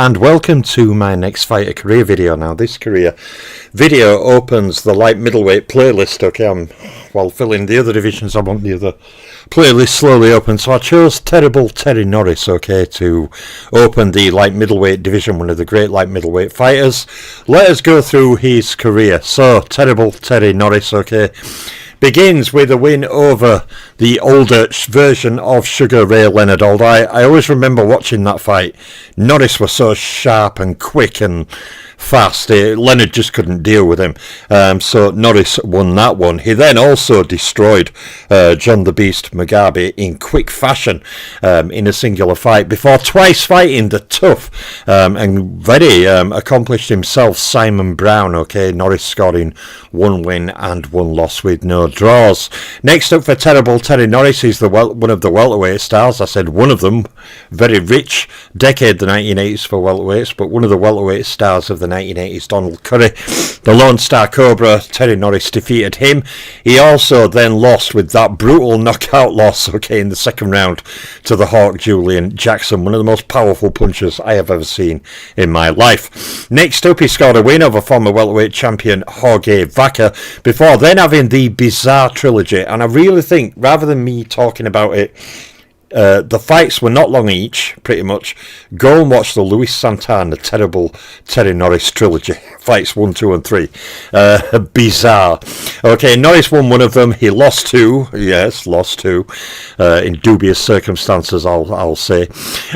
and welcome to my next fighter career video. Now this career video opens the light middleweight playlist. Okay, while filling the other divisions I want the other playlist slowly open, so I chose Terrible Terry Norris, okay, to open the light middleweight division, one of the great light middleweight fighters. Let us go through his career. So Terrible Terry Norris, okay, begins with a win over the older version of Sugar Ray Leonard. Although I always remember watching that fight. Norris was so sharp and quick and fast. Leonard just couldn't deal with him. So Norris won that one. He then also destroyed John the Beast Mugabe in quick fashion in a singular fight before twice fighting the tough and very accomplished himself Simon Brown. Okay, Norris scoring one win and one loss with no draws. Next up for Terrible Terry Norris is one of the welterweight stars. I said one of them. Very rich decade, the 1980s for welterweights, but one of the welterweight stars of the 1980s, Donald Curry, the Lone Star Cobra. Terry Norris defeated him. He also then lost with that brutal knockout loss, okay, in the second round to the Hawk Julian Jackson, one of the most powerful punchers I have ever seen in my life. Next up, he scored a win over former welterweight champion Jorge Vaca, before then having the bizarre trilogy. And I really think, rather than me talking about it, the fights were not long each, pretty much. Go and watch the Luis Santana Terrible Terry Norris trilogy. Fights 1, 2 and 3. Bizarre. Okay, Norris won one of them. He lost two. Yes, lost two. In dubious circumstances, I'll say.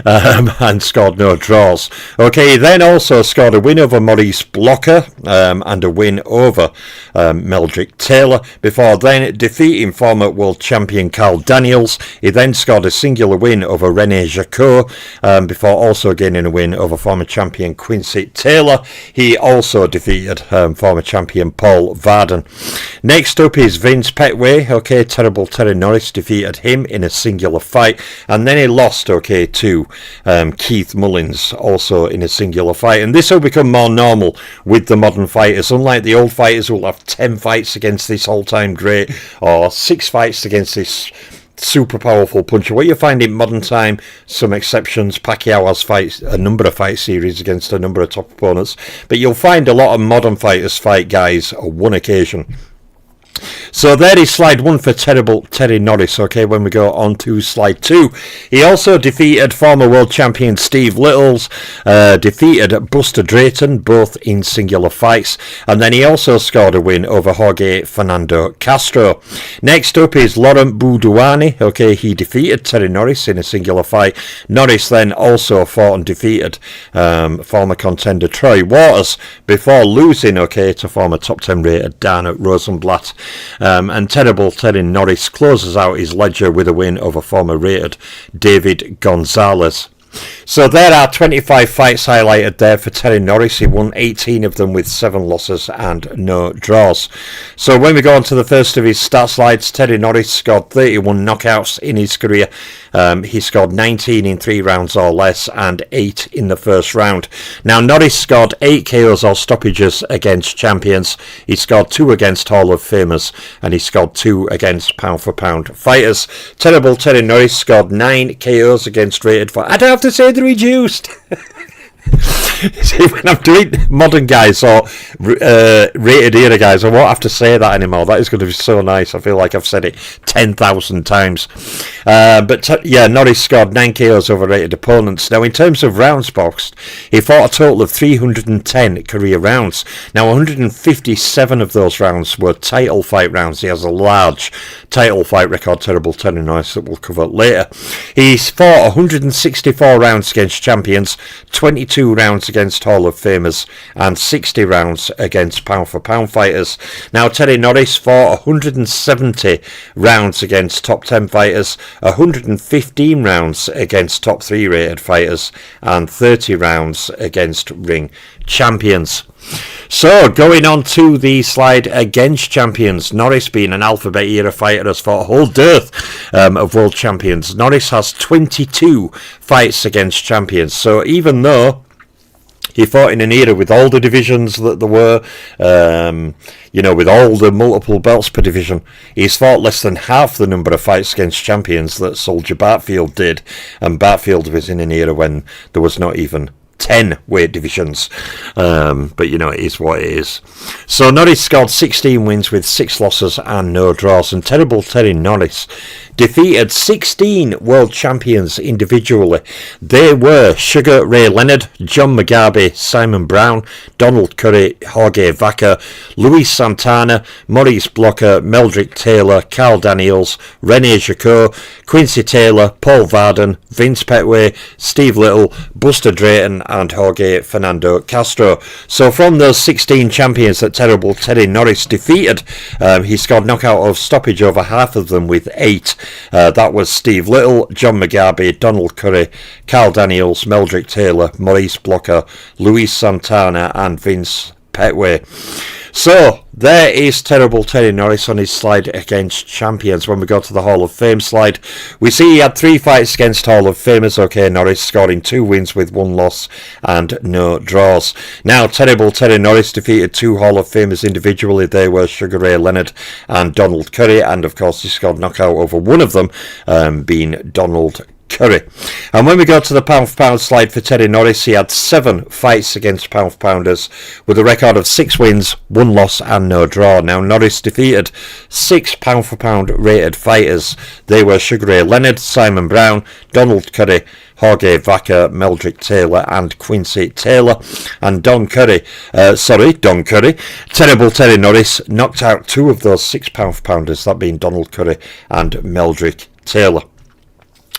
And scored no draws. Okay, he then also scored a win over Maurice Blocker and a win over Meldrick Taylor, before then defeating former world champion Carl Daniels. He then scored a singular win over Rene Jacot, before also gaining a win over former champion Quincy Taylor. He also defeated former champion Paul Varden. Next up is Vince Petway. Okay, Terrible Terry Norris defeated him in a singular fight, and then he lost, okay, to Keith Mullins, also in a singular fight. And this will become more normal with the modern fighters. Unlike the old fighters who will have 10 fights against this all-time great, or 6 fights against this super powerful puncher. What you find in modern time, some exceptions, Pacquiao has a number of fight series against a number of top opponents, but you'll find a lot of modern fighters fight guys on one occasion. So there is slide 1 for Terrible Terry Norris. Okay, when we go on to slide 2, he also defeated former world champion Steve Littles, defeated Buster Drayton, both in singular fights, and then he also scored a win over Jorge Fernando Castro. Next up is Laurent Boudouani. Okay, he defeated Terry Norris in a singular fight. Norris then also fought and defeated former contender Troy Waters, before losing, okay, to former top 10 rated Dan Rosenblatt. And Terrible Terry Norris closes out his ledger with a win over former rated David Gonzalez. So there are 25 fights highlighted there for Terry Norris. He won 18 of them with 7 losses and no draws. So when we go on to the first of his stat slides, Terry Norris scored 31 knockouts in his career. He scored 19 in 3 rounds or less and 8 in the first round. Now Norris scored 8 KOs or stoppages against champions. He scored 2 against Hall of Famers, and he scored 2 against pound for pound fighters. Terrible Terry Norris scored 9 KOs against rated fighters. I don't have to say they're reduced. See, when I'm doing modern guys or rated era guys, I won't have to say that anymore. That is going to be so nice. I feel like I've said it 10,000 times. Yeah, Norris scored 9 KOs over rated opponents. Now, in terms of rounds boxed, he fought a total of 310 career rounds. Now, 157 of those rounds were title fight rounds. He has a large title fight record, Terrible Terry Norris, that we'll cover later. He's fought 164 rounds against champions, 22 rounds against Hall of Famers, and 60 rounds against pound for pound fighters. Now Terry Norris fought 170 rounds against top 10 fighters, 115 rounds against top 3 rated fighters, and 30 rounds against ring champions. So going on to the slide against champions, Norris, being an alphabet era fighter, has fought a whole dearth of world champions. Norris has 22 fights against champions. So even though he fought in an era with all the divisions that there were, with all the multiple belts per division, he's fought less than half the number of fights against champions that Soldier Bartfield did, and Bartfield was in an era when there was not even 10 weight divisions. But, you know, it is what it is. So Norris scored 16 wins with 6 losses and no draws. And Terrible Terry Norris defeated 16 world champions individually. They were Sugar Ray Leonard, John McGarvey, Simon Brown, Donald Curry, Jorge Vaca, Luis Santana, Maurice Blocker, Meldrick Taylor, Carl Daniels, Rene Jacot, Quincy Taylor, Paul Varden, Vince Petway, Steve Little, Buster Drayton and Jorge Fernando Castro. So from those 16 champions that Terrible Terry Norris defeated, he scored knockout of stoppage over half of them with 8. That was Steve Little, John McGarvey, Donald Curry, Carl Daniels, Meldrick Taylor, Maurice Blocker, Luis Santana and Vince Petway. So there is Terrible Terry Norris on his slide against champions. When we go to the Hall of Fame slide, we see he had 3 fights against Hall of Famers. Okay, Norris scoring 2 wins with 1 loss and no draws. Now, Terrible Terry Norris defeated 2 Hall of Famers individually. They were Sugar Ray Leonard and Donald Curry, and of course he scored knockout over one of them, being Donald Curry. And when we go to the pound for pound slide for Terry Norris, he had 7 fights against pound for pounders with a record of 6 wins, 1 loss and no draw. Now Norris defeated 6 pound for pound rated fighters. They were Sugar Ray Leonard, Simon Brown, Donald Curry, Jorge Vaca, Meldrick Taylor and Quincy Taylor. And Don Curry. Terrible Terry Norris knocked out 2 of those 6 pound for pounders, that being Donald Curry and Meldrick Taylor.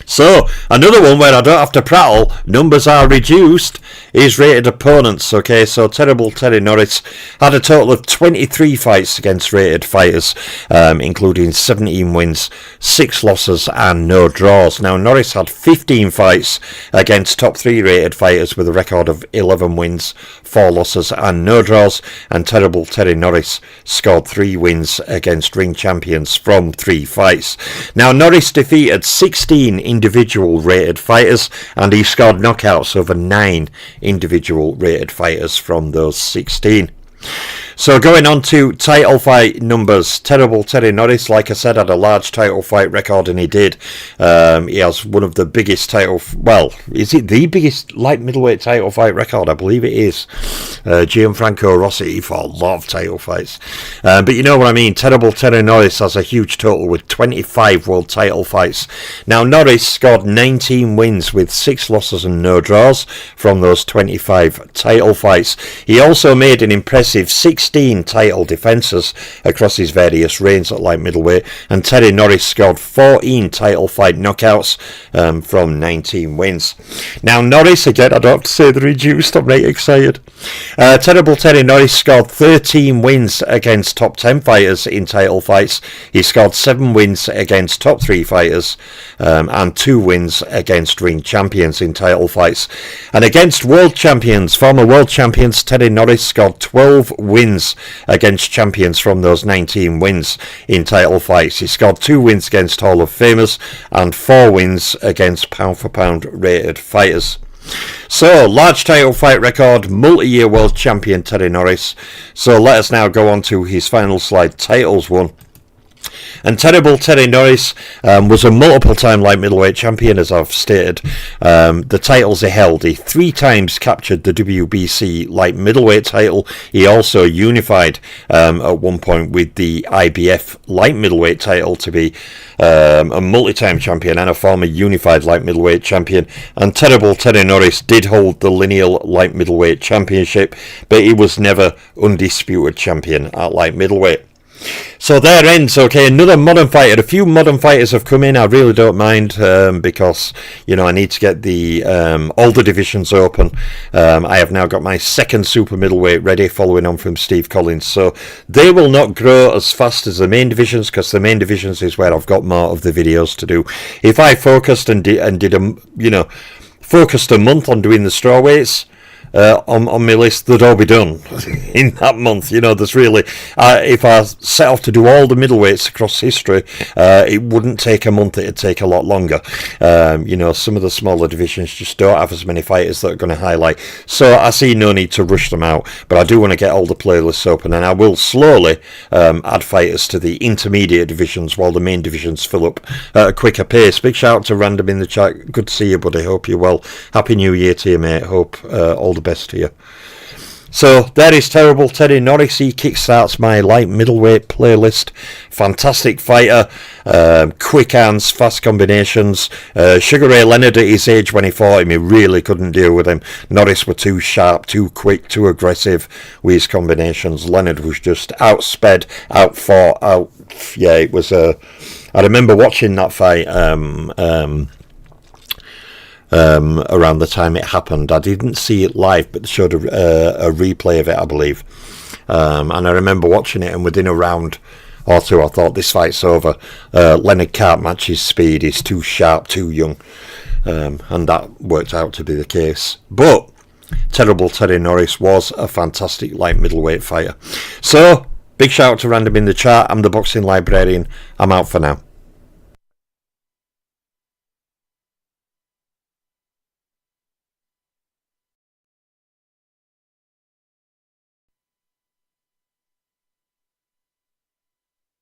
So, another one where I don't have to prattle, numbers are reduced, is rated opponents. Okay, so Terrible Terry Norris had a total of 23 fights against rated fighters, including 17 wins, 6 losses and no draws. Now, Norris had 15 fights against top 3 rated fighters with a record of 11 wins, 4 losses and no draws, and Terrible Terry Norris scored 3 wins against ring champions from 3 fights. Now, Norris defeated 16 individual rated fighters, and he scored knockouts over 9 individual rated fighters from those 16. So going on to title fight numbers, Terrible Terry Norris, like I said, had a large title fight record, and he did. He has one of the biggest is it the biggest light middleweight title fight record? I believe it is. Gianfranco Rossi, he fought a lot of title fights. But you know what I mean, Terrible Terry Norris has a huge total with 25 world title fights. Now Norris scored 19 wins with 6 losses and no draws from those 25 title fights. He also made an impressive 16 title defences across his various reigns at light middleweight, and Terry Norris scored 14 title fight knockouts from 19 wins. Now Norris, again, I don't have to say the reduced, I'm right excited. Terrible Terry Norris scored 13 wins against top 10 fighters in title fights. He scored 7 wins against top 3 fighters and 2 wins against ring champions in title fights. And against world champions, former world champions, Terry Norris scored 12 wins against champions from those 19 wins in title fights. He scored 2 wins against Hall of Famers and 4 wins against pound for pound rated fighters. So, large title fight record, multi-year world champion Terry Norris. So let us now go on to his final slide, titles won. And Terrible Terry Norris was a multiple-time light middleweight champion, as I've stated. The titles he held, he 3 times captured the WBC light middleweight title. He also unified at one point with the IBF light middleweight title to be a multi-time champion and a former unified light middleweight champion. And Terrible Terry Norris did hold the lineal light middleweight championship, but he was never undisputed champion at light middleweight. So there ends, okay, another modern fighter. A few modern fighters have come in. I really don't mind because, you know, I need to get the all the divisions open. I have now got my second super middleweight ready, following on from Steve Collins. So they will not grow as fast as the main divisions, because the main divisions is where I've got more of the videos to do. If I focused and did a, focused a month on doing the strawweights, on my list, they'd all be done in that month. You know, there's really, if I set off to do all the middleweights across history, it wouldn't take a month, it'd take a lot longer. You know, some of the smaller divisions just don't have as many fighters that are going to highlight, so I see no need to rush them out, but I do want to get all the playlists open, and I will slowly add fighters to the intermediate divisions while the main divisions fill up at a quicker pace. Big shout out to Random in the chat, good to see you, buddy, hope you're well. Happy New Year to you, mate, hope all the best to you. So there is Terrible Teddy Norris. He kickstarts my light middleweight playlist. Fantastic fighter, quick hands, fast combinations. Sugar Ray Leonard at his age when he fought him, he really couldn't deal with him. Norris were too sharp, too quick, too aggressive with his combinations. Leonard was just outsped, outfought, yeah, it was I remember watching that fight around the time it happened. I didn't see it live, but they showed a replay of it, I believe. And I remember watching it, and within a round or two, I thought, this fight's over. Leonard can't match his speed. He's too sharp, too young. And that worked out to be the case. But Terrible Teddy Norris was a fantastic light middleweight fighter. So, big shout out to Random in the chat. I'm the Boxing Librarian. I'm out for now.